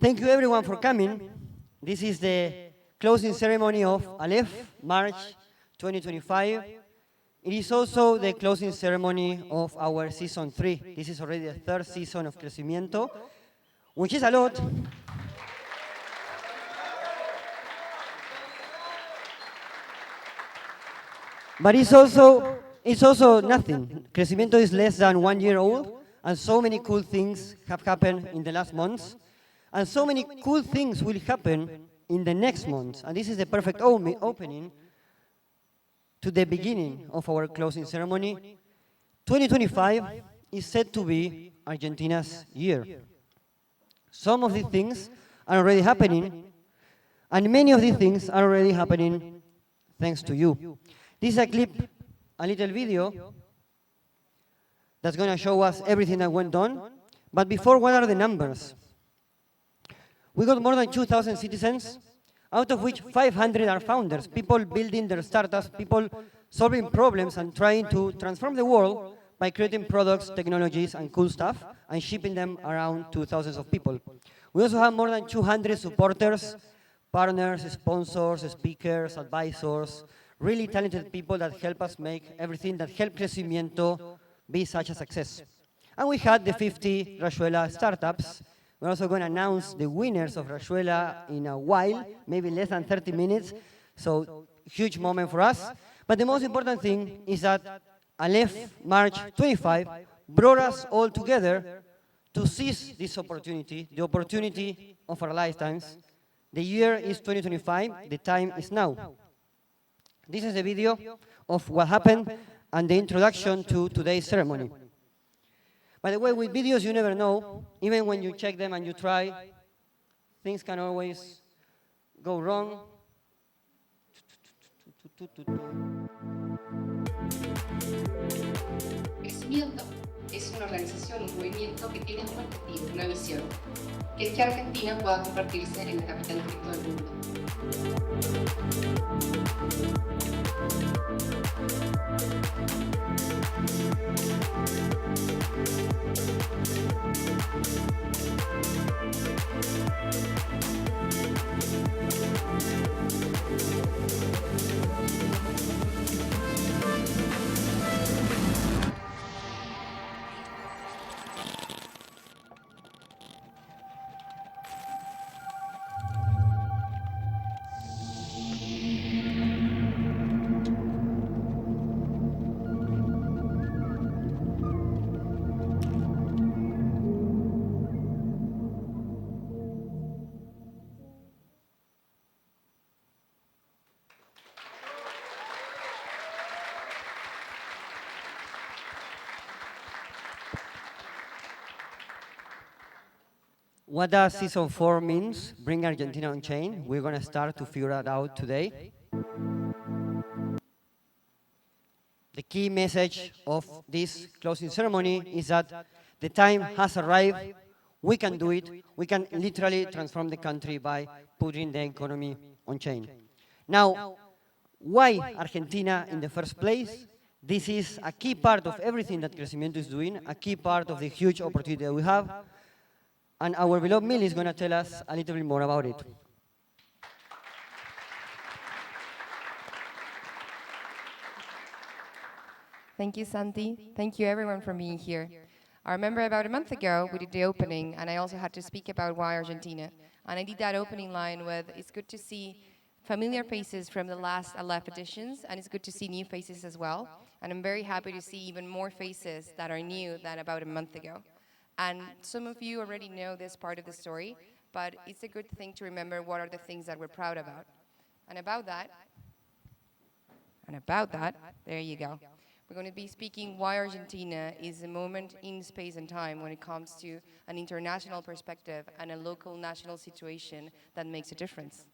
Thank you everyone for coming. This is the closing ceremony of Aleph March 2025. It is also the closing ceremony of our season 3. This is already the third season of Crecimiento, which is a lot. But it's also nothing. Crecimiento is less than 1 year old, and so many cool things have happened in the last months, and so many cool things will happen in the next months. And this is the perfect opening to the beginning of our closing ceremony. 2025 is said to be Argentina's year. Some of these things are already happening, and many of these things are already happening thanks to you. This is a clip, a little video that's going to show us everything that went on. But before, what are the numbers? We got more than 2,000 citizens, out of which 500 are founders, people building their startups, people solving problems and trying to transform the world by creating products, technologies, and cool stuff, and shipping them around to thousands of people. We also have more than 200 supporters, partners, sponsors, speakers, advisors, really talented people that help us make everything that helped Crecimiento be such a success. And we had the 50 Rayuela startups. We're also going to announce the winners of Rayuela in a while, maybe less than 30 minutes. So, huge moment for us. But the most important thing is that Aleph March 25 brought us all together to seize this opportunity, the opportunity of our lifetimes. The year is 2025, the time is now. This is a video of what happened and the introduction to today's ceremony. By the way, with videos you never know, even when you check them and you try, things can always go wrong. Crecimiento es una organización, un movimiento que tiene un objetivo, una visión, que es que Argentina pueda convertirse en la capital de cripto del mundo. What does season 4 means? Bring Argentina on chain. We're going to start to figure that out today. The key message of this closing ceremony is that the time has arrived. We can do it. We can literally transform the country by putting the economy on chain. Now, why Argentina in the first place? This is a key part of everything that Crecimiento is doing, a key part of the huge opportunity that we have. And our beloved Millie is going to tell us a little bit more about it. Thank you, Santi. Thank you, everyone, for being here. I remember about a month ago, we did the opening, and I also had to speak about why Argentina. And I did that opening line with, it's good to see familiar faces from the last Aleph editions, and it's good to see new faces as well. And I'm very happy to see even more faces that are new than about a month ago. And some of you already know this part of the story, but it's a good thing to remember what are the things that we're proud about. And about that, there you go. We're going to be speaking why Argentina is a moment in space and time when it comes to an international perspective and a local national situation that makes a difference.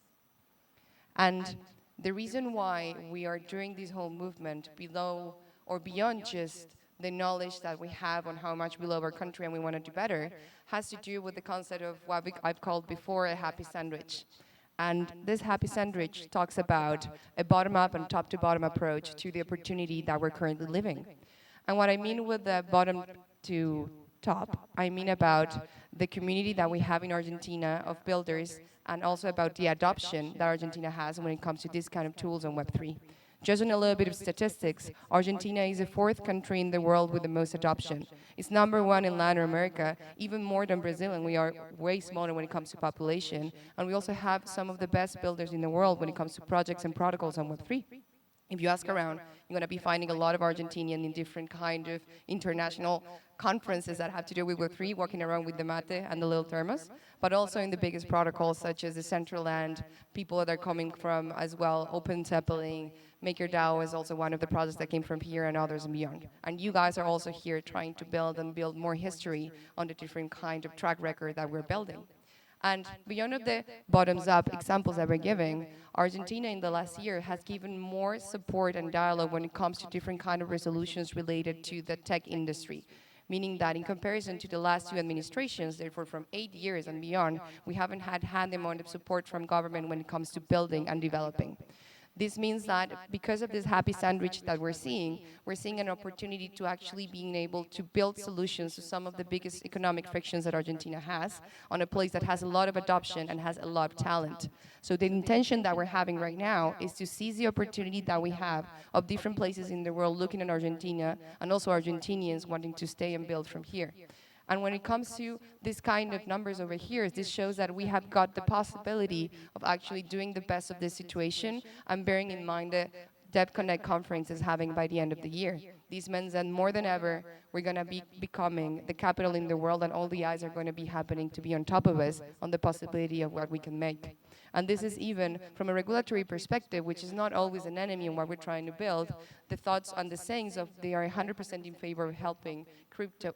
And the reason why we are doing this whole movement below or beyond just the knowledge that we have on how much we love our country and we want to do better has to do with the concept of what I've called before a happy sandwich. And this happy sandwich talks about a bottom-up and top-to-bottom approach to the opportunity that we're currently living. And what I mean with the bottom to top, I mean about the community that we have in Argentina of builders, and also about the adoption that Argentina has when it comes to this kind of tools on Web3. Just on a little bit of statistics, Argentina is the 4th country in the world with the most adoption. It's #1 in Latin America, even more than Brazil, and we are way smaller when it comes to population. And we also have some of the best builders in the world when it comes to projects and protocols on Web3. If you ask around, you're going to be finding a lot of Argentinians in different kind of international conferences that have to do with Web3, walking around with the mate and the little thermos, but also in the biggest protocols such as the Central Land, people that are coming from as well, Open Zeppelin, MakerDAO is also one of the projects that came from here and others and beyond. And you guys are also here trying to build more history on the different kind of track record that we're building. And beyond of the bottoms-up examples that we're giving, Argentina in the last year has given more support and dialogue when it comes to different kind of resolutions related to the tech industry. Meaning that in comparison to the last 2 administrations, therefore from 8 years and beyond, we haven't had the amount of support from government when it comes to building and developing. This means that because of this happy sandwich that we're seeing an opportunity to actually being able to build solutions to some of the biggest economic frictions that Argentina has on a place that has a lot of adoption and has a lot of talent. So the intention that we're having right now is to seize the opportunity that we have of different places in the world looking at Argentina and also Argentinians wanting to stay and build from here. And when it comes to this kind of numbers over here, this shows that we have got the possibility of actually doing the best of this situation and bearing in mind the Dev Connect conference is having by the end of the year. This means that more than ever, we're going to be becoming the capital in the world, and all the eyes are going to be happening to be on top of us on the possibility of what we can make. And this is even from a regulatory perspective, which is not always an enemy in what we're trying to build, the thoughts and the sayings of they are 100% in favor of helping crypto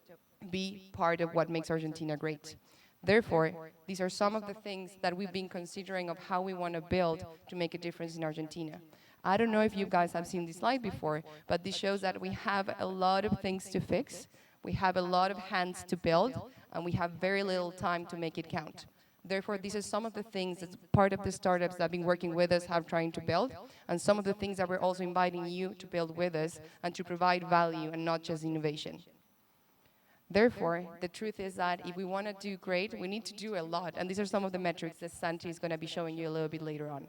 be part of what makes Argentina great. Therefore, these are some of the things that we've been considering of how we want to build to make a difference in Argentina. I don't know if you guys have seen this slide before, but this shows that we have a lot of things to fix, we have a lot of hands to build, and we have very little time to make it count. Therefore, these are some of the things that part of the startups that have been working with us have trying to build, and some of the things that we're also inviting you to build with us and to provide value and not just innovation. Therefore, the truth is that if we want to do great, we need to do a lot. And these are some of the metrics that Santi is going to be showing you a little bit later on.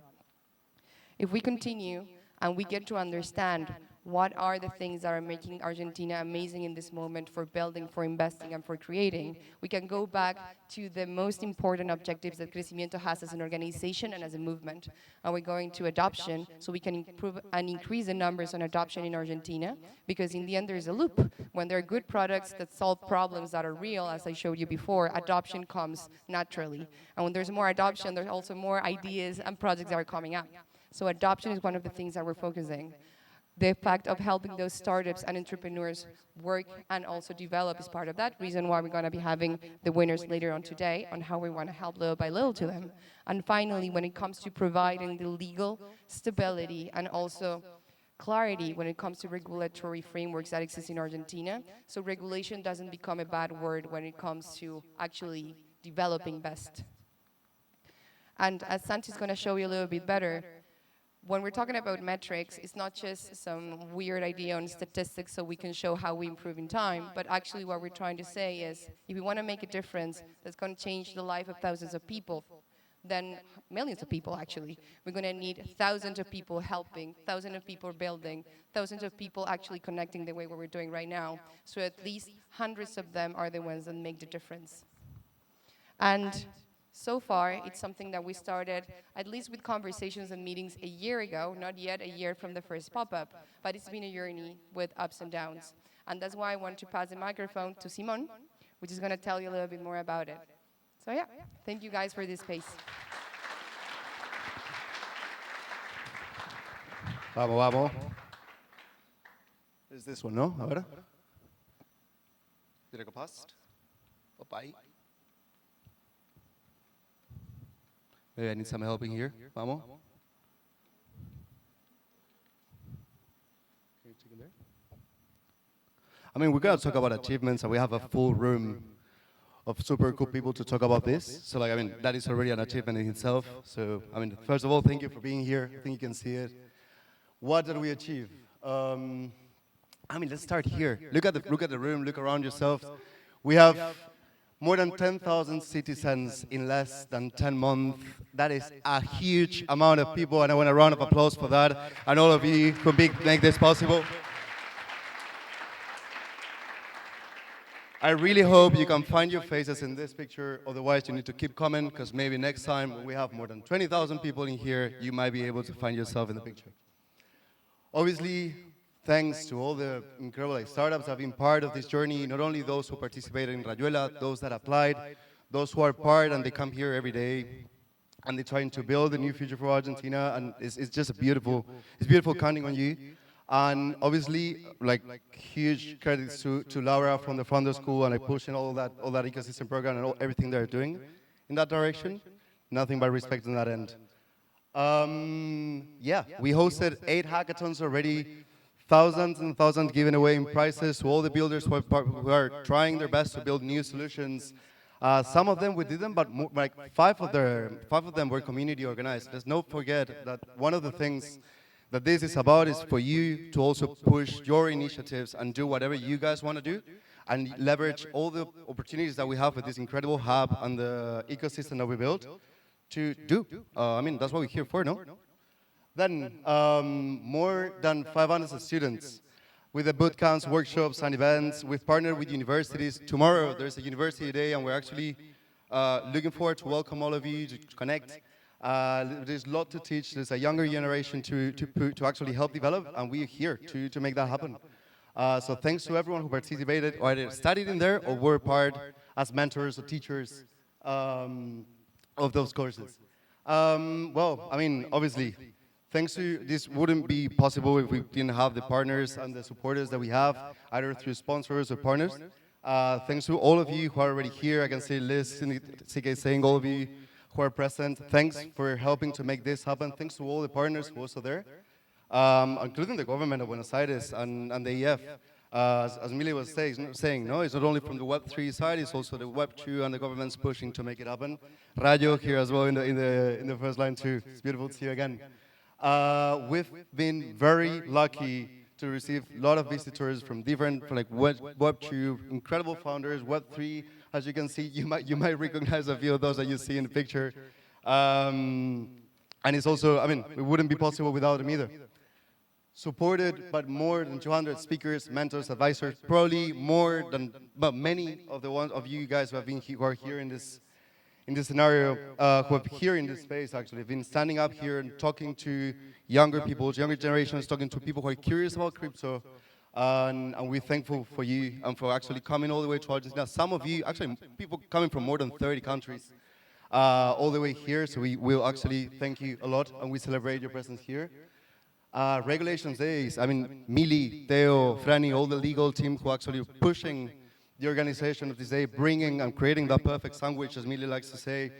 If we continue and we get to understand what are the things that are making Argentina amazing in this moment for building, for investing, and for creating, we can go back to the most important objectives that Crecimiento has as an organization and as a movement. And we're going to adoption, so we can improve and increase the numbers on adoption in Argentina, because in the end, there's a loop. When there are good products that solve problems that are real, as I showed you before, adoption comes naturally. And when there's more adoption, there's also more ideas and projects that are coming up. So adoption is one of the things that we're focusing. The fact of helping those startups and entrepreneurs work and also develop is part of that reason why we're going to be having the winners later on today on how we want to help little by little to them. And finally, when it comes to providing the legal stability and also clarity when it comes to regulatory frameworks that exist in Argentina, so regulation doesn't become a bad word when it comes to actually developing best. And as Santi's going to show you a little bit better, when we're talking about metrics, it's not just some weird idea on statistics so we can show how we improve in time, but actually what we're trying to say is, if we want to make a difference that's going to change the life of thousands of people, then millions of people actually, we're going to need thousands of people helping, thousands of people building, thousands of people actually connecting the way what we're doing right now, so at least hundreds of them are the ones that make the difference. And so far, it's something that we started, at least with conversations and meetings a year ago, not yet a year from the first pop-up, but it's been a journey with ups and downs. And that's why I want to pass the microphone to Simon, which is going to tell you a little bit more about it. So yeah, thank you guys for this space. Vamos, vamos. Is this one, no? A ver. Did it go past? Up, ahí. Maybe I need some help in here. Vamos. Can you take it there? I mean, we're going to talk about achievements, and we have a full room of super cool people to talk about this. So, like, I mean, that is already an achievement in itself. So, I mean, first of all, thank you for being here. I think you can see it. What did we achieve? I mean, let's start here. Look at the room. Look around yourself. We have More than 10,000 citizens in less than 10 months. That is a huge amount of people, and I want a round of applause for that, and all of you who make this possible. I really hope you can find your faces in this picture, otherwise you need to keep coming, because maybe next time when we have more than 20,000 people in here, you might be able to find yourself in the picture. Obviously, thanks to all the incredible startups that have been part of this journey, not only those who participated in Rayuela, those that applied, those who are part and they come here every day, and they're trying to build a new future for Argentina, and it's just it's beautiful counting on you. And obviously, like huge credits to Laura from the Founder School and like pushing all that ecosystem program and everything they're doing in that direction. Nothing but respect on that end. Yeah, we hosted 8 hackathons already, thousands and thousands given away in prizes to all the builders who are trying their best to build new solutions. Some of them we didn't, but like 5 of them were community organized. Let's not forget that one of the things that this is about is for you to also push your initiatives and do whatever you guys want to do and leverage all the opportunities that we have with this incredible hub and the ecosystem that we built to do. I mean, that's what we're here for, no? Then, more than 500 students with the boot camps, workshops, and events. We've partnered with universities. Tomorrow, there's a university day, and we're actually looking forward to welcome all of you to connect. There's a lot to teach. There's a younger generation to actually help develop, and we're here to make that happen. So thanks to everyone who participated, or either studied in there, or were part as mentors or teachers of those courses. Well, I mean, obviously, thanks to this wouldn't be possible if we didn't have the partners and the supporters that we have, either through sponsors or partners. Thanks to all of you who are already here. I can see Liz, CK saying all of you who are present. Thanks for helping to make this happen. Thanks to all the partners who are also there, including the government of Buenos Aires and the EF. As Mili was saying, no, it's not only from the Web3 side, it's also the Web2 and the government's pushing to make it happen. Rayo here as well in the first line too. It's beautiful to see you again. We've been very lucky to receive a lot of visitors from different, like Web2, incredible founders, Web3. As you can see, you might recognize a few of those that you see in the picture. And it's also, I mean, it wouldn't be possible without them either. Supported by more than 200 speakers, mentors, advisors, probably more than, but many of the ones of you guys who have been who are here in this scenario, who are here in this space actually, have been standing up here and talking to younger people, younger generations, talking to people who are curious about crypto. And we're thankful for you and for actually coming all the way to Argentina. Some of you, actually, people coming from more than 30 countries, all the way here. So we will actually thank you a lot, and we celebrate your presence here. Regulations days, I mean, Mili, Theo, Franny, all the legal team who are actually pushing the organization of this day, bringing and creating that perfect sandwich, as Mili likes to say,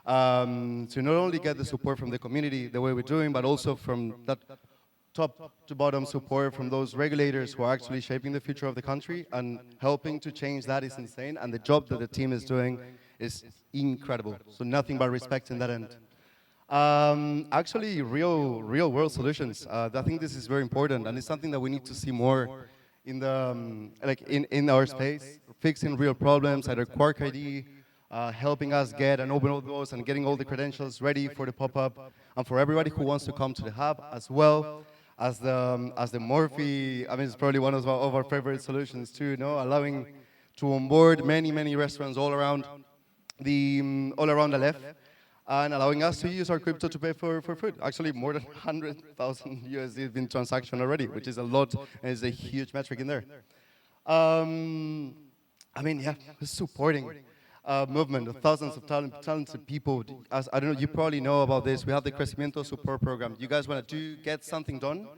to not only get the support from the community the way we're doing, but also from that top to bottom support from those regulators who are actually shaping the future of the country, and helping to change that is insane, and the job that the team is doing is incredible. So nothing but respect in that end. Actually, real world solutions. I think this is very important, and it's something that we need to see more in the in our space. Fixing real problems, either Quark ID, helping us get and open all those and getting all the credentials ready for the pop-up, and for everybody who wants to come to the hub, as well as the Morphe. I mean, it's probably one of our favorite solutions too. You know, allowing to onboard many restaurants all around Aleph, and allowing us to use our crypto to pay for food. Actually, more than 100,000 USD has been transaction already, which is a lot, and is a huge metric in there. I mean, yeah, supporting movement of thousands of talented people. As I don't know, you probably know about this. We have the Crecimiento support program. You guys want to get something done?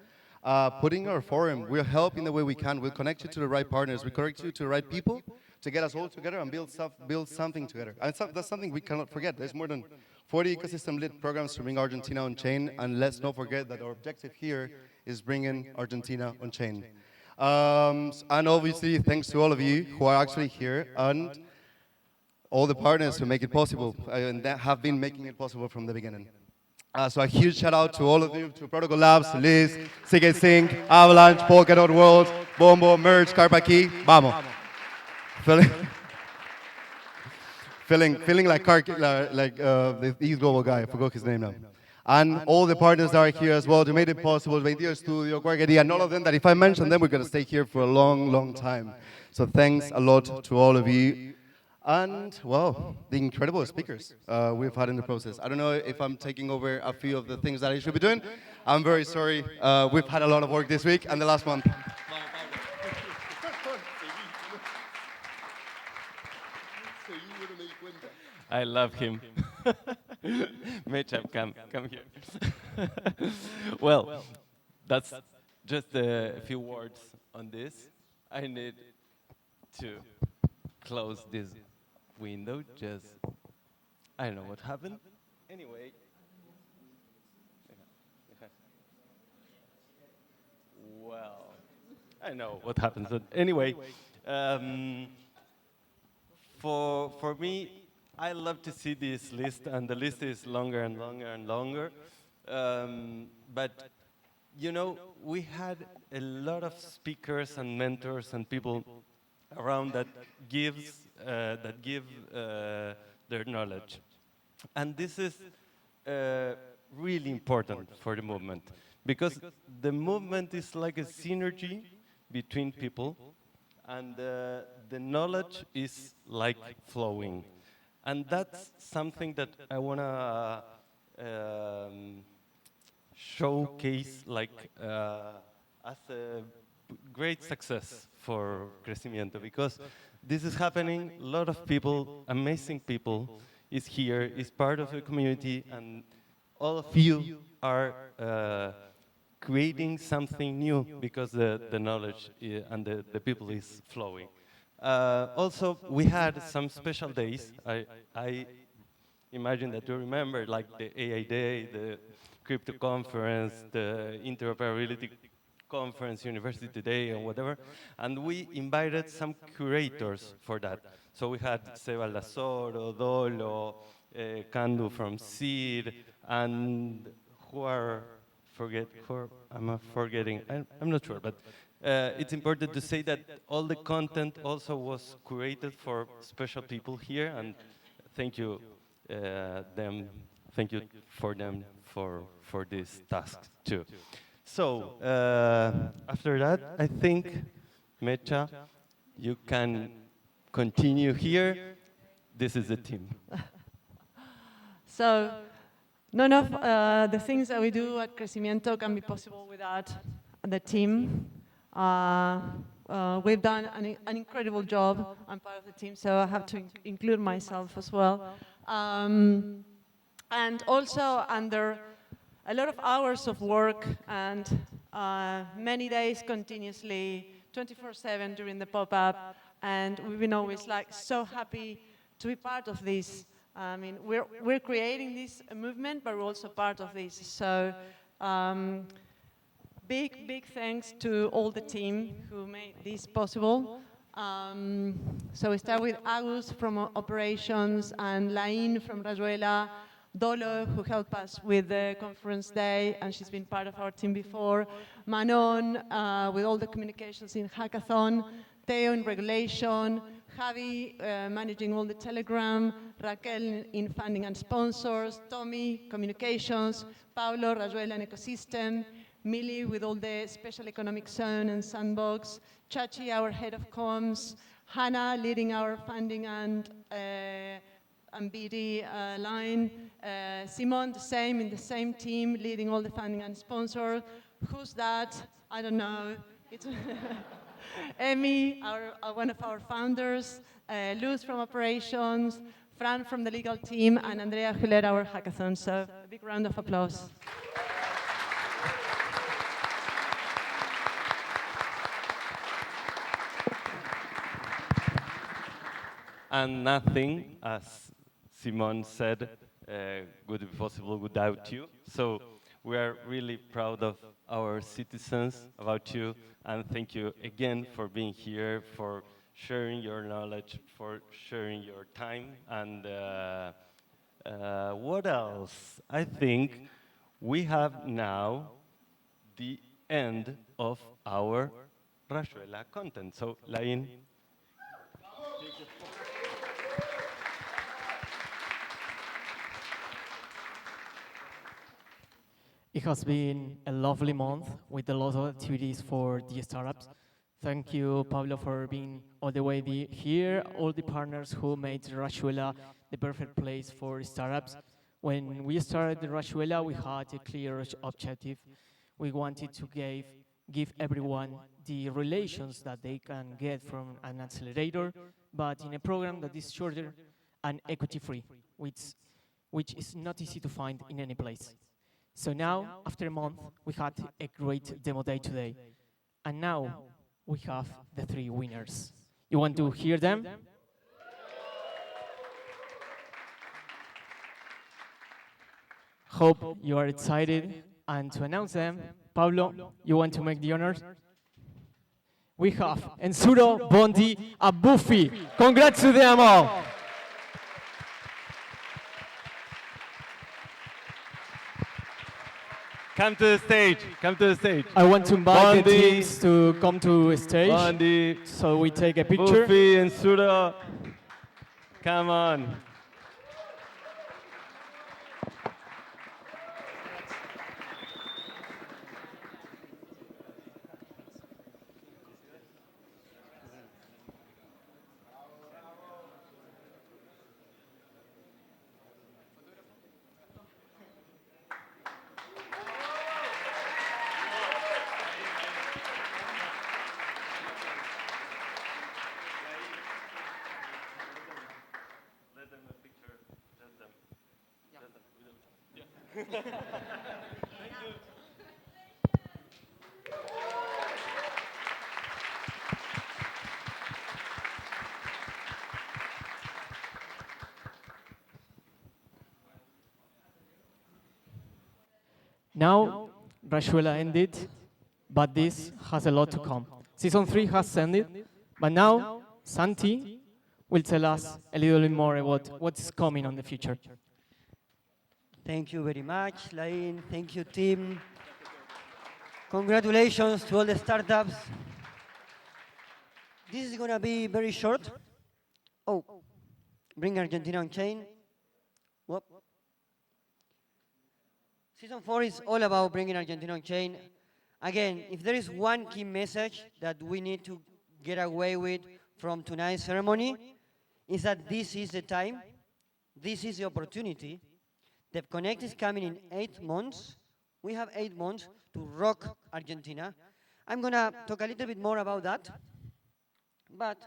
Putting our forum, we'll help in the way we can. We'll connect you to the right partners. We'll connect you to the right people to get us all together and build something together. And that's something we cannot forget. There's more than 40 ecosystem-led programs to bring Argentina on chain, and let's not forget that our objective here is bringing Argentina on chain. And obviously, thanks to all of you who are actually here, and all the partners who make it possible, and that have been making it possible from the beginning. So a huge shout out to all of you, to Protocol Labs, Liz, CK Sync, Avalanche, Polkadot World, Bombo, Merge, Carpa Key, vamos. feeling like the East Global guy. I forgot his name now. And all the partners that are here as well to make it possible, 22 Studio, Guargadi, and all of them that if I mention them, we're going to stay here for a long, long time. So thanks a lot to all of you. And, well, the incredible speakers we've had in the process. I don't know if I'm taking over a few of the things that I should be doing. I'm very sorry. We've had a lot of work this week and the last month. I love him. Mecha, come here. Well, that's just a few words on this. I need to close this window. I don't know what happened. Anyway. Well, I know what happens. But anyway, for me, I love to see this list, and the list is longer and longer and longer. But you know, we had a lot of speakers and mentors and people around that give their knowledge, and this is really important for the movement because the movement is like a synergy between people, and the knowledge is like flowing. And that's something that I want to showcase like as a great success for Crecimiento, because this is happening. A lot of people, amazing people, is here, is part of the community, and all of you are creating something new because the knowledge and the people is flowing. Also, we had some special days. I imagine that you remember, like the AI Day, the Crypto Conference, the Interoperability Conference, University Day, and whatever. And we invited some curators for that. So we had Seba Lazoro, Dolo, Kandu from Seed, and I'm forgetting, I'm not sure, but it's important to say that all the content also was curated for special people here, and thank you for them for this task too. So after that, I think Mecha, you can continue here. This is the team. So none of the things that we do at Crecimiento can be possible without the team. We've done an incredible job. I'm part of the team, so I have to include myself as well. And also under a lot of hours of work and many days continuously, 24/7 during the pop-up, and we've been always like so happy to be part of this. I mean, we're creating this movement, but we're also part of this. So big thanks to all the team who made this possible. So we start with Agus from operations and Lain from Rayuela, Dolo, who helped us with the conference day, and she's been part of our team before, Manon with all the communications in Hackathon, Theo in regulation, Javi managing all the Telegram, Raquel in funding and sponsors, Tommy, communications, Paulo, Rayuela and ecosystem, Millie with all the special economic zone and sandbox, Chachi, our head of comms, Hannah leading our funding and BD line, Simon the same in the same team leading all the funding and sponsors. Who's that? I don't know. It's Emi, one of our founders, Luz from operations, Fran from the legal team, and Andrea who led our hackathon. So a big round of applause. And nothing, as Simon said, would be possible without you. So we are really proud of our citizens, about you, and thank you again for being here, for sharing your knowledge, for sharing your time. And what else? I think we have now the end of our Rayuela content. So, Lain. It has been a lovely month with a lot of activities for the startups. Thank you, Pablo, for being all the way here, all the partners who made Rashuela the perfect place for startups. When we started Rashuela, we had a clear objective. We wanted to give everyone the relations that they can get from an accelerator, but in a program that is shorter and equity-free, which is not easy to find in any place. So now, after a month, we had a great demo day today. And now, we have the 3 winners. You want to hear them? Hope you are excited. And to announce them, Pablo, you want to make the honors? We have Ensuro, Bondi, and Buffy. Congrats to them all. Come to the stage. Come to the stage. I want to invite the Bondi, teams to come to stage Bondi, so we take a picture. Buffy and Sura. Come on. Now, Rashuela ended, but this has a lot to come. Season 3 has ended, but now Santi will tell us a little bit more about what's coming on the future. Thank you very much, Lain. Thank you, team. Congratulations to all the startups. This is going to be very short. Oh, bring Argentina on chain. Whoop. Season 4 is all about bringing Argentina on chain. Again, if there is one key message that we need to get away with from tonight's ceremony, is that this is the time, this is the opportunity. The Connect is coming in 8 months. We have 8 months to rock Argentina. I'm going to talk a little bit more about that, but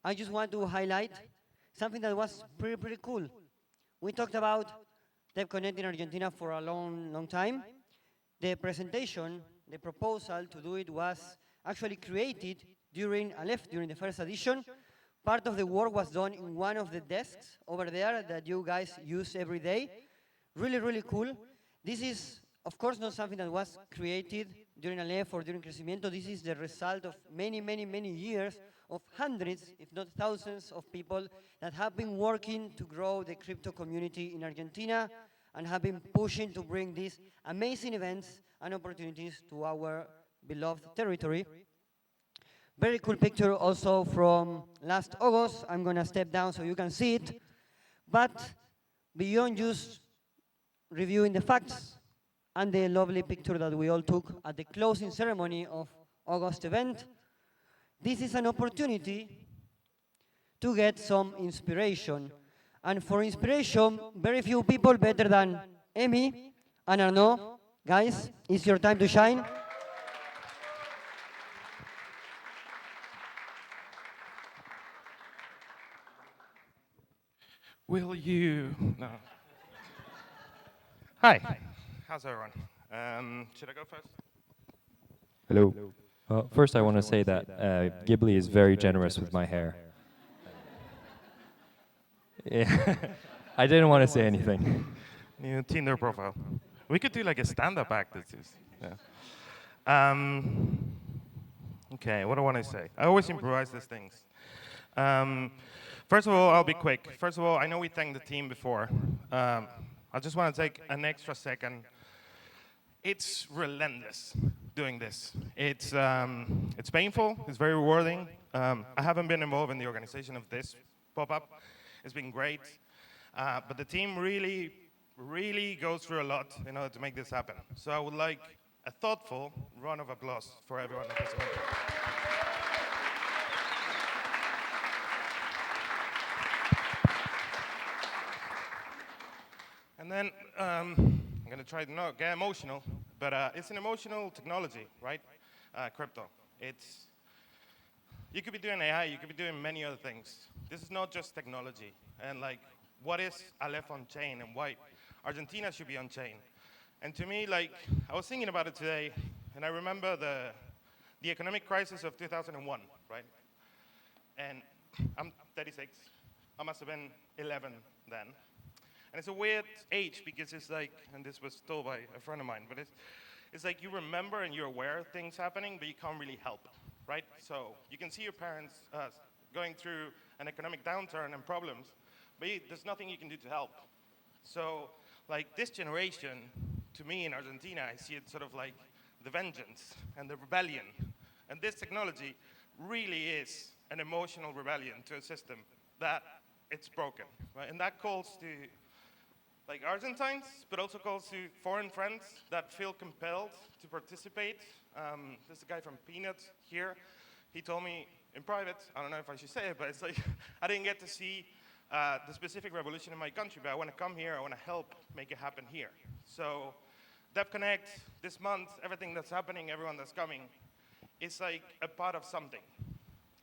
I just want to highlight something that was pretty cool. We talked about Dev Connect in Argentina for a long time. The presentation, the proposal to do it was actually created during Aleph, during the first edition. Part of the work was done in one of the desks over there that you guys use every day. Really cool. This is, of course, not something that was created during Aleph or during Crecimiento. This is the result of many years of hundreds, if not thousands, of people that have been working to grow the crypto community in Argentina and have been pushing to bring these amazing events and opportunities to our beloved territory. Very cool picture also from last August. I'm going to step down so you can see it. But beyond just reviewing the facts and the lovely picture that we all took at the closing ceremony of August event, this is an opportunity to get some inspiration. And for inspiration, very few people better than Emi and Arnaud. Guys, it's your time to shine. Will you? No. Hi. How's everyone? Should I go first? Hello. First, I want to say that Ghibli is very generous with my hair. Yeah. I didn't want to say anything. New Tinder profile. We could do like a stand-up act. Yeah. Okay, what do I want to say? I always improvise these things. First of all, I'll be quick. First of all, I know we thanked the team before. I just want to take an extra second. It's relentless doing this. It's painful. It's very rewarding. I haven't been involved in the organization of this pop-up. It's been great. But the team really really goes through a lot in order to make this happen. So I would like a thoughtful round of applause for everyone at Crecimiento. And then I'm going to try to not get emotional, but it's an emotional technology, right? Crypto. You could be doing AI, you could be doing many other things. This is not just technology. And like, what is Aleph on chain and why Argentina should be on chain? And to me, like, I was thinking about it today, and I remember the economic crisis of 2001, right? And I'm 36. I must have been 11 then. And it's a weird age because it's like, and this was told by a friend of mine, but it's like you remember and you're aware of things happening, but you can't really help, right? So you can see your parents going through an economic downturn and problems, but there's nothing you can do to help. So like this generation, to me in Argentina, I see it sort of like the vengeance and the rebellion. And this technology really is an emotional rebellion to a system that it's broken, right? And that calls to like Argentines, but also calls to foreign friends that feel compelled to participate. There's a guy from Peanuts here. He told me in private, I don't know if I should say it, but it's like, I didn't get to see the specific revolution in my country, but I want to come here, I want to help make it happen here. So DevConnect, this month, everything that's happening, everyone that's coming, it's like a part of something.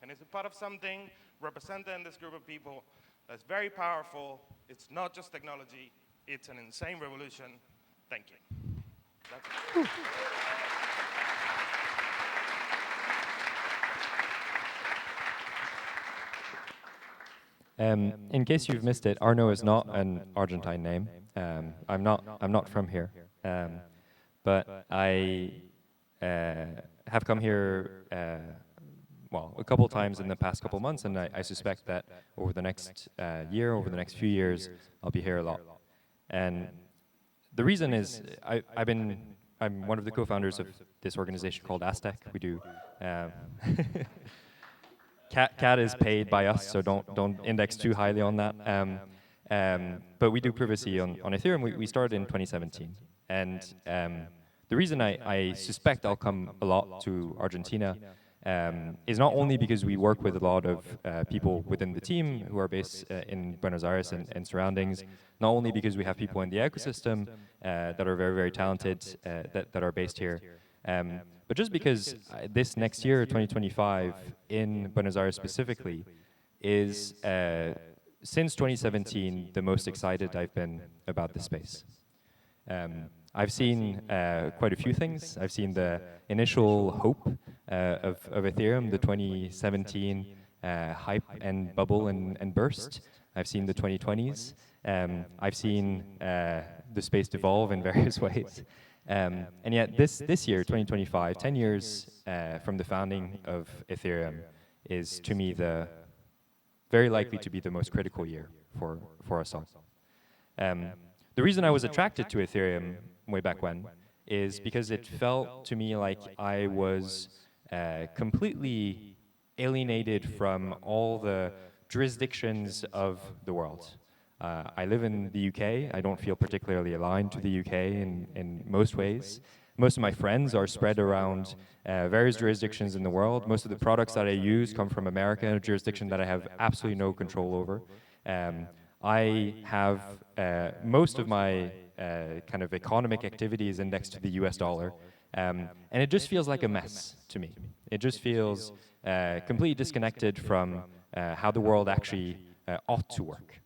And it's a part of something represented in this group of people that's very powerful. It's not just technology, it's an insane revolution. Thank you. That's it. In case you've missed it, Arno is not an Argentine name. I'm not from here, but I have come here well, a couple times in the past couple months, and I suspect that over the next year, over the next few years, I'll be here a lot. And the reason is I'm one of the co-founders of this organization called Aztec. We do. Cat is paid by us, so don't index too highly on that. But we do privacy on Ethereum. We started in 2017, and the reason I suspect I'll come a lot to Argentina is not only because we work with a lot of people within the team who are based in Buenos Aires and surroundings, not only because we have people in the ecosystem that are very, very talented that are based here, but just because this next year, 2025, in Buenos Aires specifically, is, since 2017, the most excited I've been about this space. I've seen quite a few things. I've seen the initial hope of Ethereum, the 2017 hype and bubble and burst. I've seen the 2020s. I've seen the space evolve in various ways. And yet this year, 2025, 10 years from the founding of Ethereum, is to me very likely to be the most critical year for us all. The reason I was attracted to Ethereum way back when is because it felt to me like I was completely alienated from all the jurisdictions of the world. I live in the UK. I don't feel particularly aligned to the UK in most ways. Most of my friends are spread around various jurisdictions in the world. Most of the products that I use come from America, a jurisdiction that I have absolutely no control over. I have most of my kind of economic activities indexed to the US dollar. And it just feels like a mess to me. It just feels completely disconnected from how the world actually ought to work.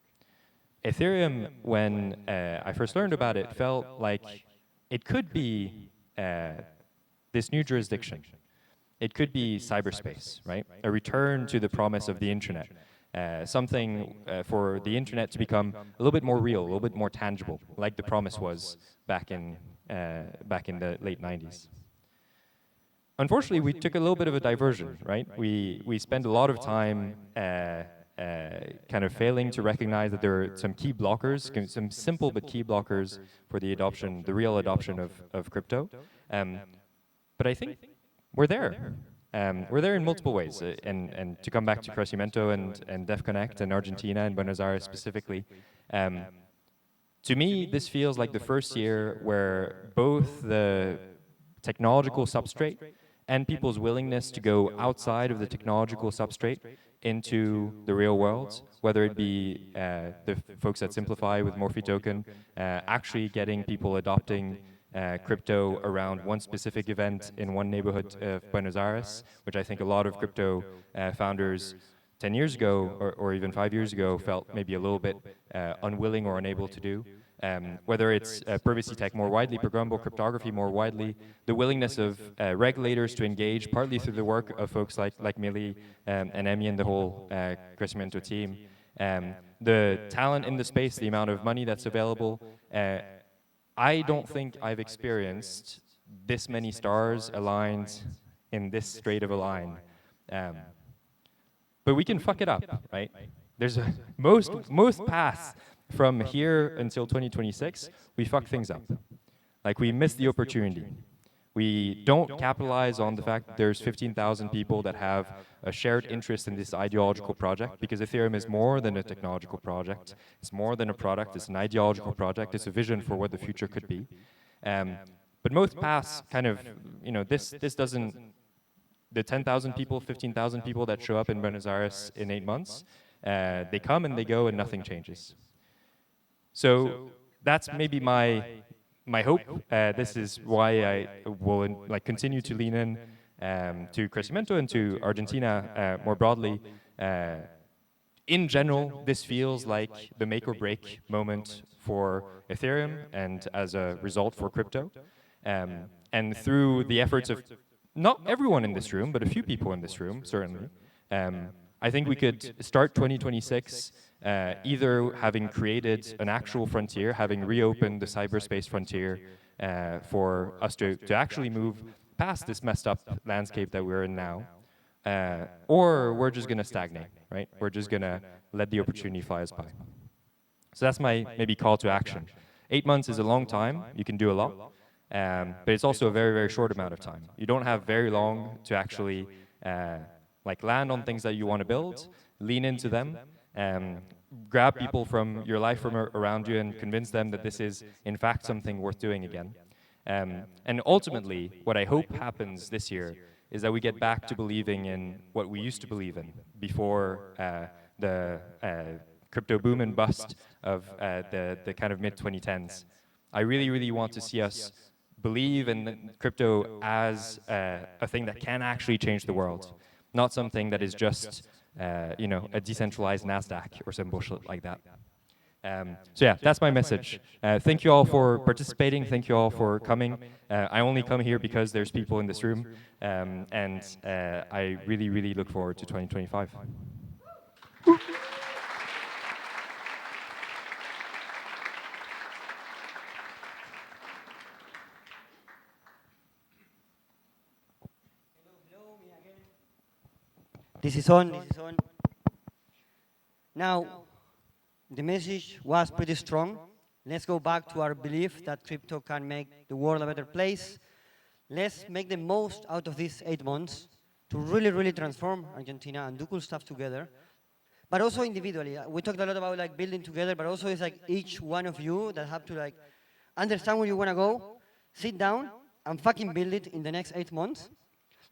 Ethereum, when I first learned about it, felt like it could be this new jurisdiction. It could be cyberspace, right? A return to the promise of the internet. Something for the internet to become a little bit more real, a little bit more tangible, like the promise was back in the late 90s. Unfortunately, we took a little bit of a diversion, right? We spent a lot of time kind of failing to recognize that there are some key blockers, some simple but key blockers for the adoption, the real adoption of crypto. But I think we're there. We're there in multiple ways. And to come back to Crecimiento and DevConnect and Argentina and Buenos Aires specifically, to me, this feels like the first year where both the technological substrate and people's willingness to go outside of the technological substrate into the real world, whether it be the folks that Simplify with Morphe Token, actually getting people adopting crypto around one specific event in one neighborhood of Buenos Aires, which I think a lot of crypto founders 10 years ago or even 5 years ago felt maybe a little bit unwilling or unable to do. Whether it's privacy tech more widely, programmable cryptography more widely, the willingness of regulators to engage partly through the work of folks like Millie and Emmy and the whole Crecimiento team. The talent in the space, the amount of money that's available, I don't think I've experienced this many stars aligned in this straight of a line. But we can fuck it up, right? There's most paths from here until 2026, we fuck things up. Like, we miss the opportunity. We don't capitalize on the fact that there's 15,000 people that have a shared interest in this ideological project, because Ethereum is more than a technological project. It's more than a product. It's an ideological project. It's a vision for what the future could be. But most paths kind of, this doesn't, the 10,000 people, 15,000 people that show up in Buenos Aires in 8 months, they come and they go and nothing changes. So that's maybe my hope. This is why I will continue to lean in to Crecimiento and to Argentina more broadly. In general, this feels like the make or break moment for Ethereum and as a result for crypto. And through the efforts of not everyone in this room, but a few people in this room, certainly, I think we could start 2026 either having created an actual frontier, having reopened the cyberspace frontier for us to actually move past this messed up landscape that we're in now, or we're just going to stagnate, right? We're just going to let the opportunity fly us by. So that's my maybe call to action. 8 months is a long time. You can do a lot. But it's also a very, very short amount of time. You don't have very long to actually land on things that you want to build, lean into them, grab people from your life from around you and convince them that this is, in fact, something worth doing again. And ultimately, what I hope happens this year is that we get back to believing in what we used to believe in before the crypto boom and bust of the kind of mid-2010s. I really, really want to see us believe in crypto as a thing that can actually change the world, not something that is just a decentralized NASDAQ or some bullshit like that. So yeah, that's my message. Thank you all for participating. Thank you all for coming. I only come here because there's people in this room, and I really, really look forward to 2025. This is on. Now, the message was pretty strong. Let's go back to our belief that crypto can make the world a better place. Let's make the most out of these 8 months to really, really transform Argentina and do cool stuff together. But also individually. We talked a lot about building together, but also it's each one of you that have to understand where you want to go, sit down, and fucking build it in the next 8 months.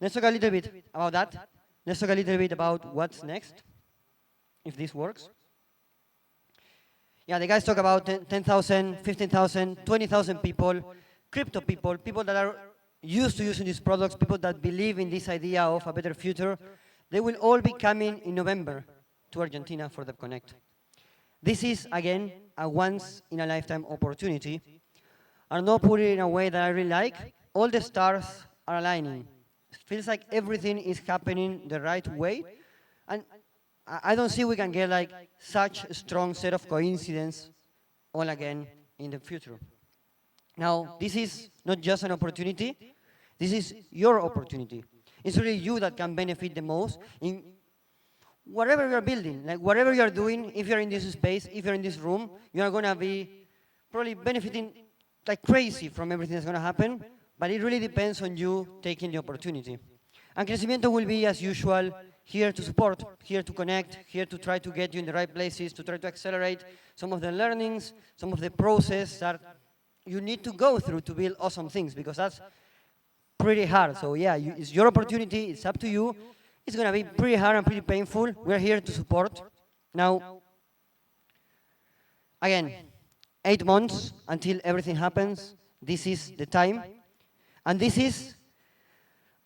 Let's talk a little bit about that. Let's talk a little bit about what's next, if this works. Yeah, the guys talk about 10,000, 15,000, 20,000 people, crypto people, people that are used to using these products, people that believe in this idea of a better future. They will all be coming in November to Argentina for the Connect. This is, again, a once-in-a-lifetime opportunity. Arnaud put it in a way that I really like. All the stars are aligning. It feels like everything is happening the right way. And I don't see we can get such a strong set of coincidence all again in the future. Now, this is not just an opportunity. This is your opportunity. It's really you that can benefit the most in whatever you're building, whatever you're doing. If you're in this space, if you're in this room, you are going to be probably benefiting like crazy from everything that's going to happen. But it really depends on you taking the opportunity. And Crecimiento will be, as usual, here to support, here to connect, here to try to get you in the right places, to try to accelerate some of the learnings, some of the process that you need to go through to build awesome things, because that's pretty hard. So yeah, it's your opportunity, it's up to you. It's gonna be pretty hard and pretty painful. We're here to support. Now, again, 8 months until everything happens. This is the time. And this is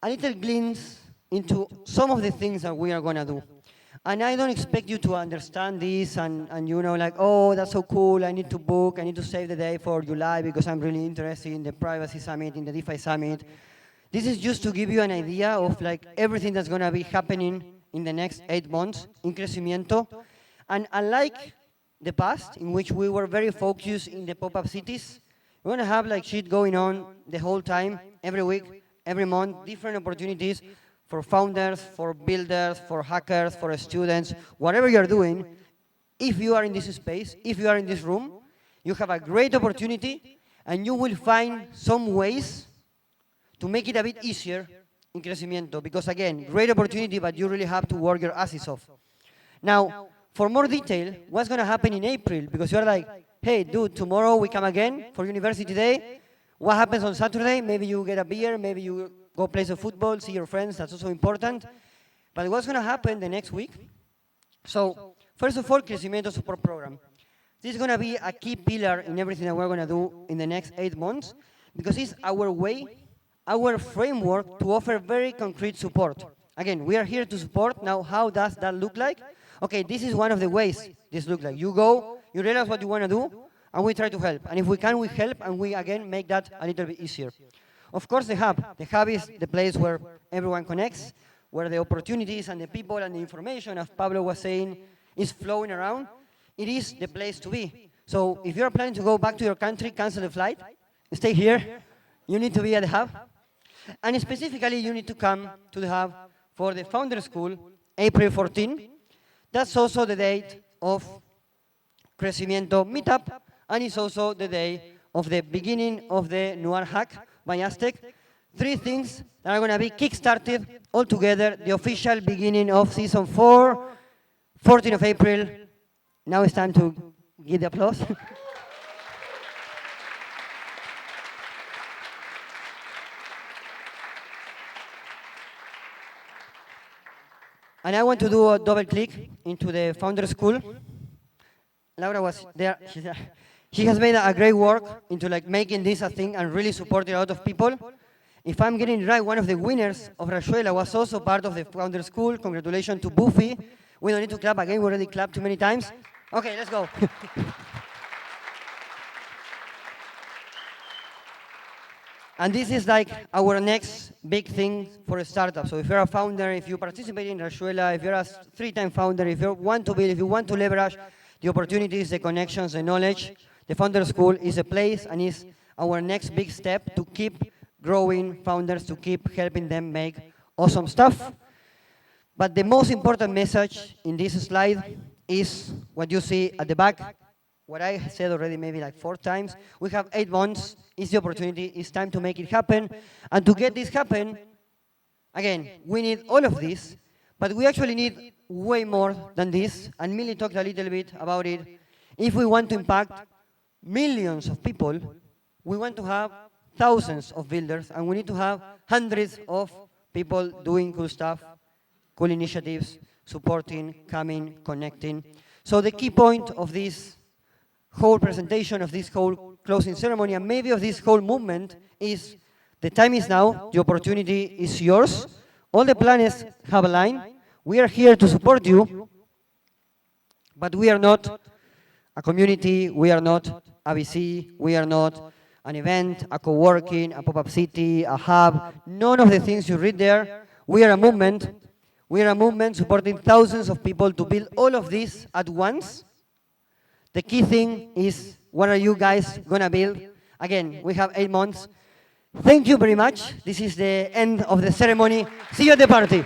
a little glimpse into some of the things that we are gonna do. And I don't expect you to understand this and you know, like, oh, that's so cool, I need to book, I need to save the day for July because I'm really interested in the privacy summit, in the DeFi summit. This is just to give you an idea of like everything that's gonna be happening in the next 8 months in Crecimiento. And unlike the past, in which we were very focused in the pop-up cities, we're gonna have like shit going on the whole time, every week, every month, different opportunities for founders, for builders, for hackers, for students, whatever you're doing. If you are in this space, if you are in this room, you have a great opportunity and you will find some ways to make it a bit easier in Crecimiento. Because again, great opportunity, but you really have to work your asses off. Now, for more detail, what's gonna happen in April? Because you're like, hey, dude, tomorrow we come again for University Day. What happens on Saturday? Maybe you get a beer, maybe you go play some football, see your friends, that's also important. But what's gonna happen the next week? So, first of all, Crecimiento Support Program. This is gonna be a key pillar in everything that we're gonna do in the next 8 months, because it's our way, our framework to offer very concrete support. Again, we are here to support. Now, how does that look like? Okay, this is one of the ways this looks like. You go, you realize what you wanna do, and we try to help. And if we can, we help, and we, again, make that a little bit easier. Of course, the hub. The hub is the place where everyone connects, where the opportunities and the people and the information, as Pablo was saying, is flowing around. It is the place to be. So if you're planning to go back to your country, cancel the flight, stay here. You need to be at the hub. And specifically, you need to come to the hub for the Founder School, April 14. That's also the date of Crecimiento Meetup, and it's also the day of the beginning of the Noir Hack by Aztec. 3 things that are going to be kickstarted all together, the official beginning of season 4, 14th of April. Now it's time to give the applause. And I want to do a double click into the Founder School. Laura was there. She has made a great work into like making this a thing and really supporting a lot of people. If I'm getting it right, one of the winners of Rayuela was also part of the Founder School. Congratulations to Buffy. We don't need to clap again. We already clapped too many times. Okay, let's go. And this is like our next big thing for a startup. So if you're a founder, if you participate in Rayuela, if you're a 3-time founder, if you want to build, if you want to leverage the opportunities, the connections, the knowledge, the Founder School is a place and is our next big step to keep growing founders, to keep helping them make awesome stuff. But the most important message in this slide is what you see at the back. What I said already maybe like 4 times. We have 8 months. It's the opportunity. It's time to make it happen. And to get this happen, again, we need all of this, but we actually need way more than this. And Millie talked a little bit about it. If we want to impact millions of people, we want to have thousands of builders, and we need to have hundreds of people doing cool stuff, cool initiatives, supporting, coming, connecting. So the key point of this whole presentation, of this whole closing ceremony, and maybe of this whole movement is the time is now, the opportunity is yours. All the planets have aligned. We are here to support you, but we are not a community, we are not a VC, we are not an event, a co-working, a pop-up city, a hub, none of the things you read there. We are a movement. We are a movement supporting thousands of people to build all of this at once. The key thing is, what are you guys going to build? Again, we have 8 months. Thank you very much. This is the end of the ceremony. See you at the party.